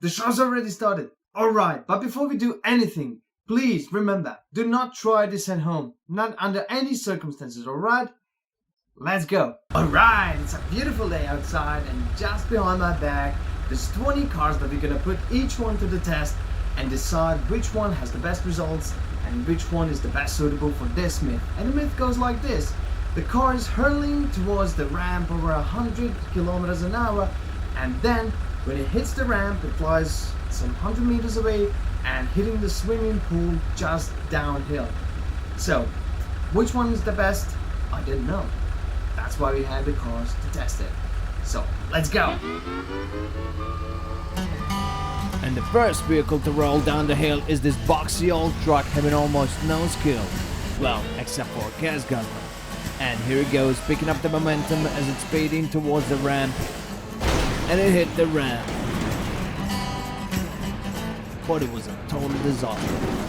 The show's already started. Alright, but before we do anything, please remember, do not try this at home. Not under any circumstances, alright? Let's go. Alright, it's a beautiful day outside and just behind my back, there's 20 cars that we're gonna put each one to the test and decide which one has the best results and which one is the best suitable for this myth. And the myth goes like this. The car is hurling towards the ramp over 100 kilometers an hour, and then when it hits the ramp it flies some 100 meters away and hitting the swimming pool just downhill. So which one is the best? I didn't know. That's why we had the cars to test it. So let's go. And the first vehicle to roll down the hill is this boxy old truck having almost no skill. Well, except for a gas gun. And here it goes, picking up the momentum as it's speeding towards the ramp. And it hit the ramp. But it was a total disaster.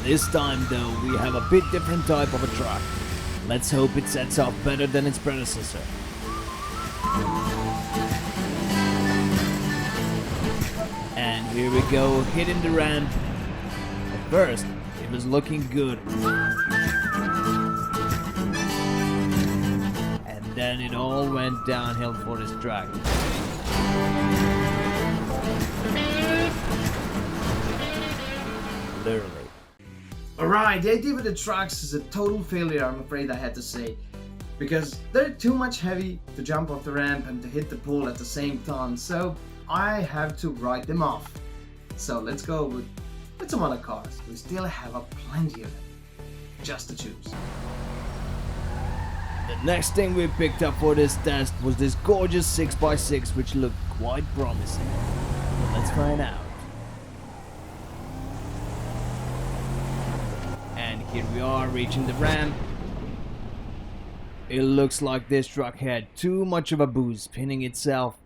This time though, we have a bit different type of a truck. Let's hope it sets off better than its predecessor. And here we go, hitting the ramp. At first, it was looking good. And then it all went downhill for this truck. Literally. Alright, the idea with the trucks is a total failure, I'm afraid I had to say. Because they're too much heavy to jump off the ramp and to hit the pool at the same time, so I have to write them off. So let's go with some other cars. We still have a plenty of them, just to choose. The next thing we picked up for this test was this gorgeous 6x6 which looked quite promising. But let's find out. And here we are reaching the ramp. It looks like this truck had too much of a boost spinning itself,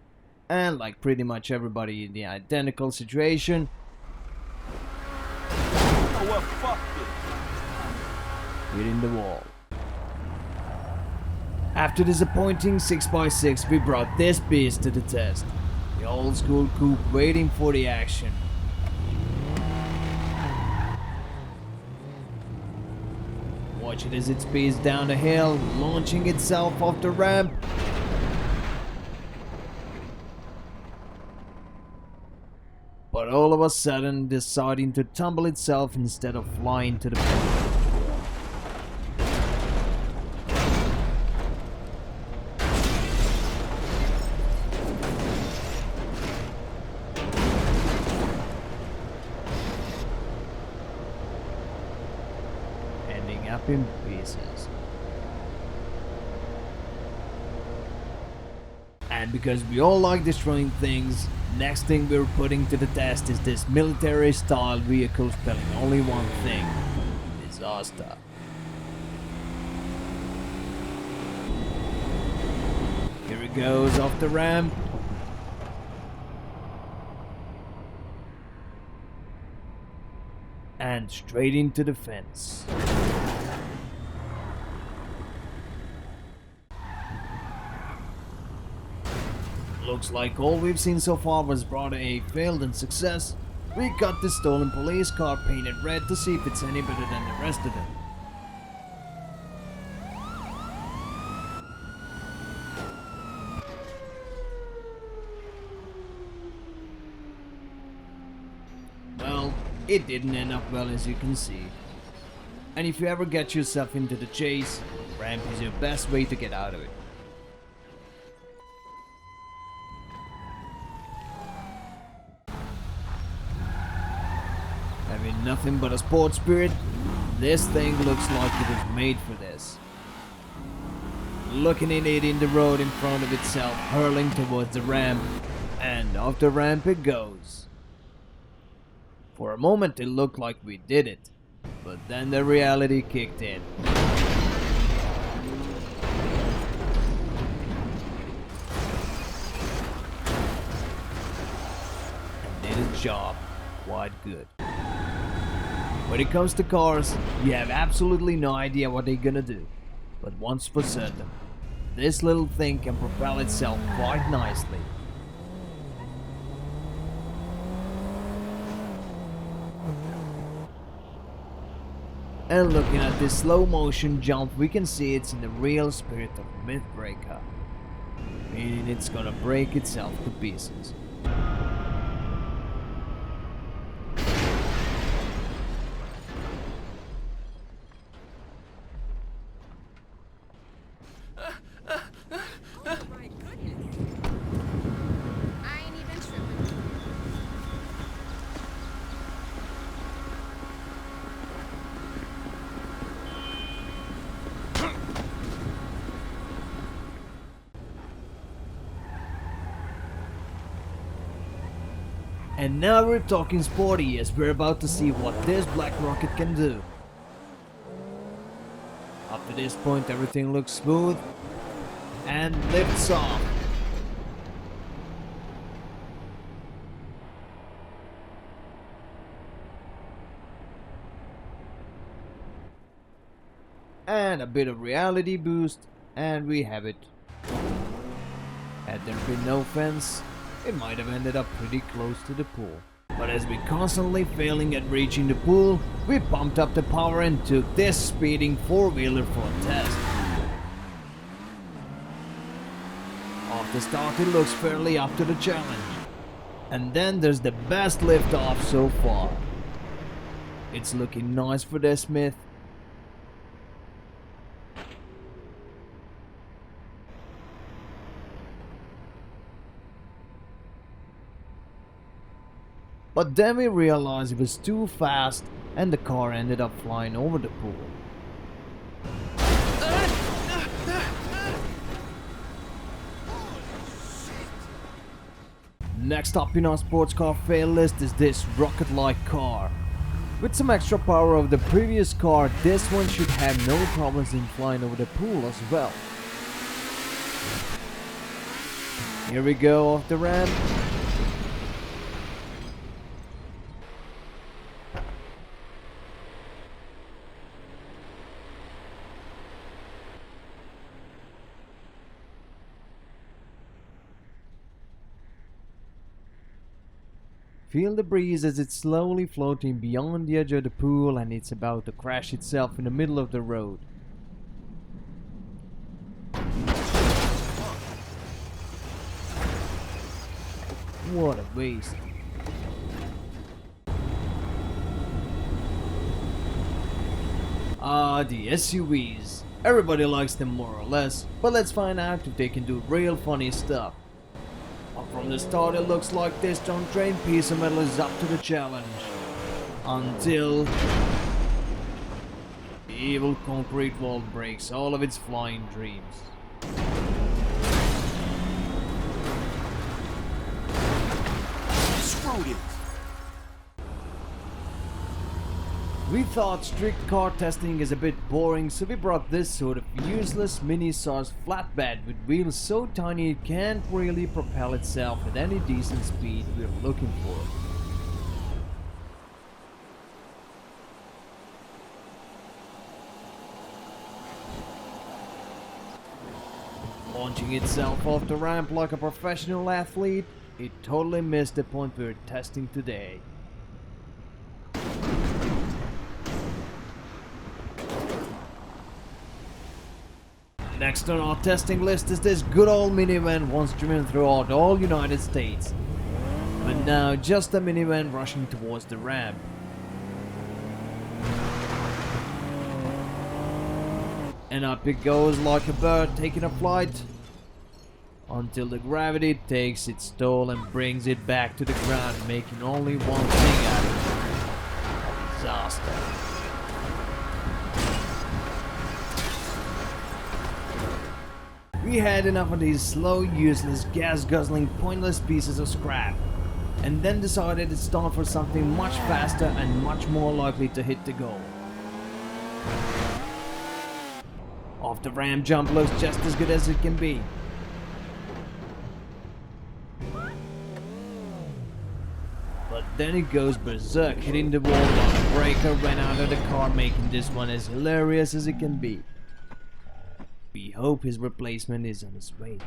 and like pretty much everybody in the identical situation, hitting the wall. After disappointing 6x6, we brought this beast to the test. The old school coupe waiting for the action. Watch it as it speeds down the hill, launching itself off the ramp. But all of a sudden deciding to tumble itself instead of flying to the pool. Ending up in pieces. And because we all like destroying things, next thing we're putting to the test is this military style vehicle spelling only one thing: disaster. Here it goes off the ramp. And straight into the fence. Looks like all we've seen so far was brought a failed and success. We got this stolen police car painted red to see if it's any better than the rest of them. Well, it didn't end up well, as you can see. And if you ever get yourself into the chase, ramp is your best way to get out of it. Having nothing but a sports spirit, this thing looks like it was made for this. Looking at it in the road in front of itself, hurling towards the ramp, and off the ramp it goes. For a moment it looked like we did it, but then the reality kicked in. job quite good. When it comes to cars, you have absolutely no idea what they're gonna do. But once for certain, this little thing can propel itself quite nicely. And looking at this slow motion jump, we can see it's in the real spirit of Mythbreaker, meaning it's gonna break itself to pieces. Oh my goodness. I ain't even tripping. And now we're talking sporty as we're about to see what this black rocket can do. Up to this point everything looks smooth and lifts off. And a bit of reality boost and we have it. Had there been no fence, it might have ended up pretty close to the pool. But as we're constantly failing at reaching the pool, we pumped up the power and took this speeding four-wheeler for a test. Off the start it looks fairly up to the challenge. And then there's the best lift off so far. It's looking nice for this Myth. But then we realized it was too fast and the car ended up flying over the pool. Next up in our sports car fail list is this rocket-like car. With some extra power of the previous car, this one should have no problems in flying over the pool as well. Here we go off the ramp. Feel the breeze as it's slowly floating beyond the edge of the pool and it's about to crash itself in the middle of the road. What a waste. The SUVs. Everybody likes them more or less, but let's find out if they can do real funny stuff. From the start it looks like this untrained piece of metal is up to the challenge. Until the evil concrete wall breaks all of its flying dreams. Screwed it. We thought strict car testing is a bit boring, so we brought this sort of useless mini-sized flatbed with wheels so tiny it can't really propel itself at any decent speed we're looking for. Launching itself off the ramp like a professional athlete, it totally missed the point we're testing today. Next on our testing list is this good old minivan once driven throughout all United States. But now just a minivan rushing towards the ramp. And up it goes like a bird taking a flight. Until the gravity takes its toll and brings it back to the ground, making only one thing out of it. Disaster. We had enough of these slow, useless, gas-guzzling, pointless pieces of scrap, and then decided it's time for something much faster and much more likely to hit the goal. Off the ramp jump looks just as good as it can be. But then it goes berserk, hitting the wall while the breaker ran out of the car, making this one as hilarious as it can be. We hope his replacement is on his way.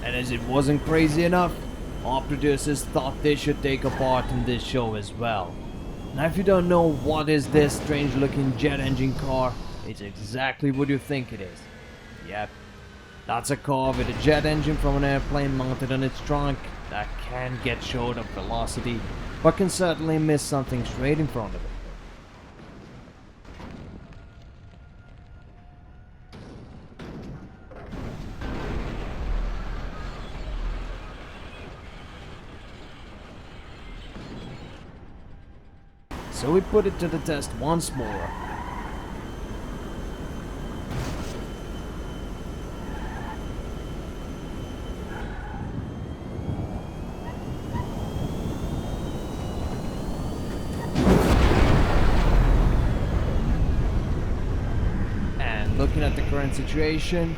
And as it wasn't crazy enough, our producers thought they should take a part in this show as well. Now if you don't know what is this strange looking jet engine car, it's exactly what you think it is. Yep, that's a car with a jet engine from an airplane mounted on its trunk that can get short of velocity, but can certainly miss something straight in front of it. So we put it to the test once more. And looking at the current situation,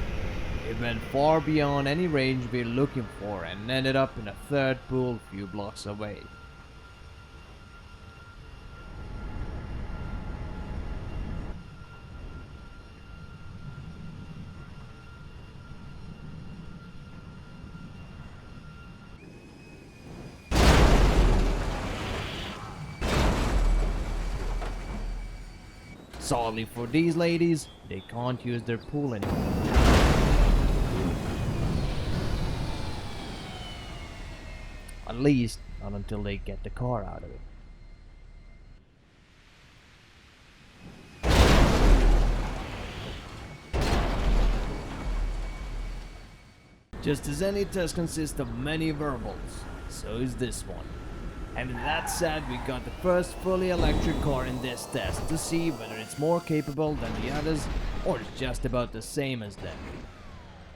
it went far beyond any range we're looking for and ended up in a third pool a few blocks away. Sadly for these ladies, they can't use their pool anymore. At least, not until they get the car out of it. Just as any test consists of many variables, so is this one. And with that said, we got the first fully electric car in this test to see whether it's more capable than the others or it's just about the same as them.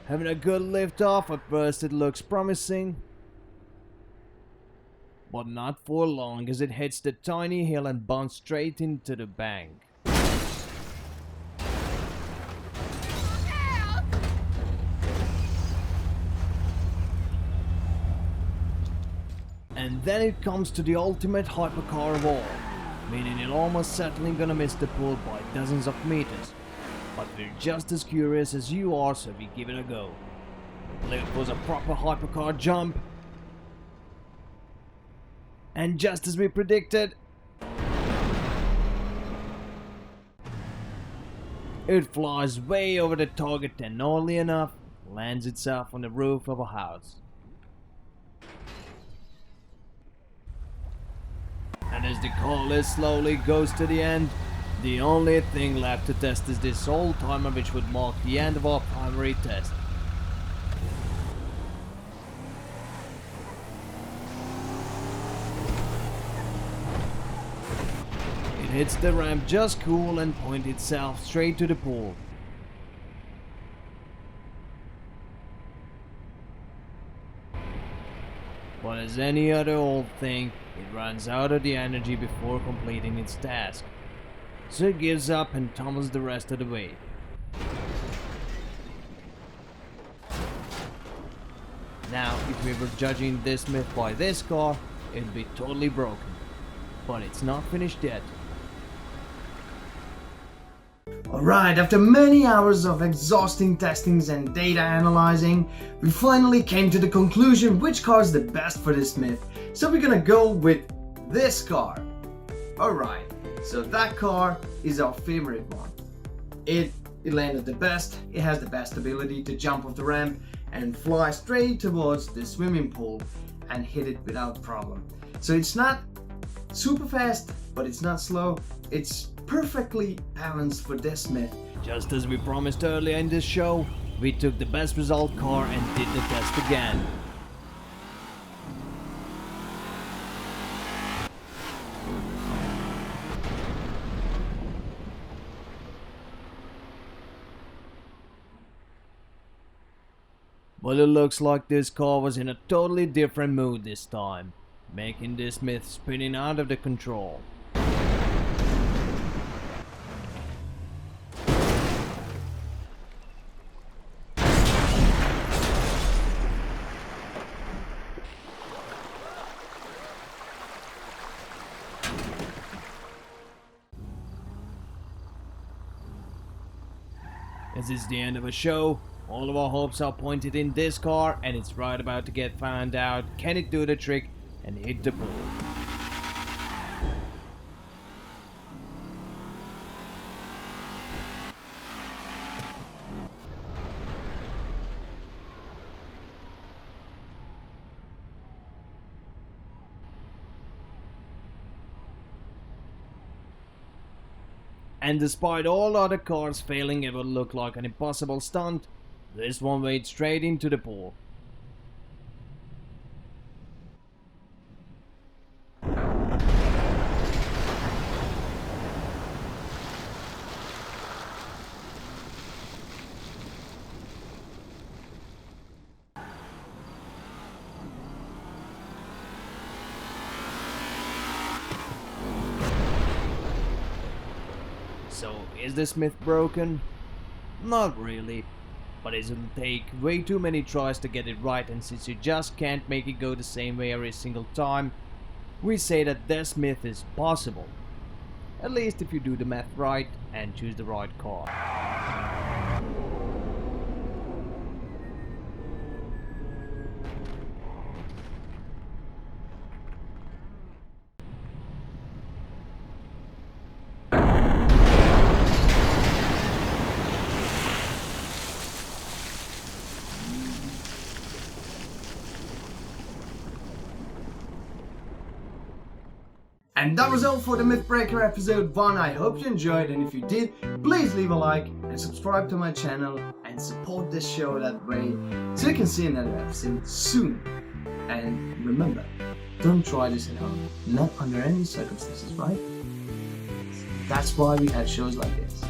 Having a good lift off, at first it looks promising, but not for long as it hits the tiny hill and bounces straight into the bank. And then it comes to the ultimate hypercar of all, meaning it's almost certainly gonna miss the pool by dozens of meters. But we're just as curious as you are, so we give it a go. It was a proper hypercar jump. And just as we predicted, it flies way over the target and oddly enough, lands itself on the roof of a house. And as the car list slowly goes to the end, the only thing left to test is this old timer, which would mark the end of our primary test. It hits the ramp just cool and points itself straight to the pool. But as any other old thing, it runs out of the energy before completing its task. So it gives up and tumbles the rest of the way. Now, if we were judging this myth by this car, it'd be totally broken. But it's not finished yet. Alright, after many hours of exhausting testings and data analyzing, we finally came to the conclusion which car is the best for this myth. So we're gonna go with this car. Alright, so that car is our favorite one. It landed the best, it has the best ability to jump off the ramp and fly straight towards the swimming pool and hit it without problem. So it's not super fast, but it's not slow. It's perfectly balanced for this myth. Just as we promised earlier in this show, we took the best result car and did the test again. Well, it looks like this car was in a totally different mood this time, making this myth spinning out of the control. This is the end of a show. All of our hopes are pointed in this car, and it's right about to get found out. Can it do the trick and hit the pool? And despite all other cars failing, it would look like an impossible stunt. This one went straight into the pool. So, is this myth broken? Not really, but it'll take way too many tries to get it right, and since you just can't make it go the same way every single time, we say that this myth is possible. At least if you do the math right and choose the right car. And that was all for the Mythbreaker episode 1. I hope you enjoyed, and if you did, please leave a like and subscribe to my channel and support this show that way so you can see another episode soon. And remember, don't try this at home, not under any circumstances, right? That's why we have shows like this.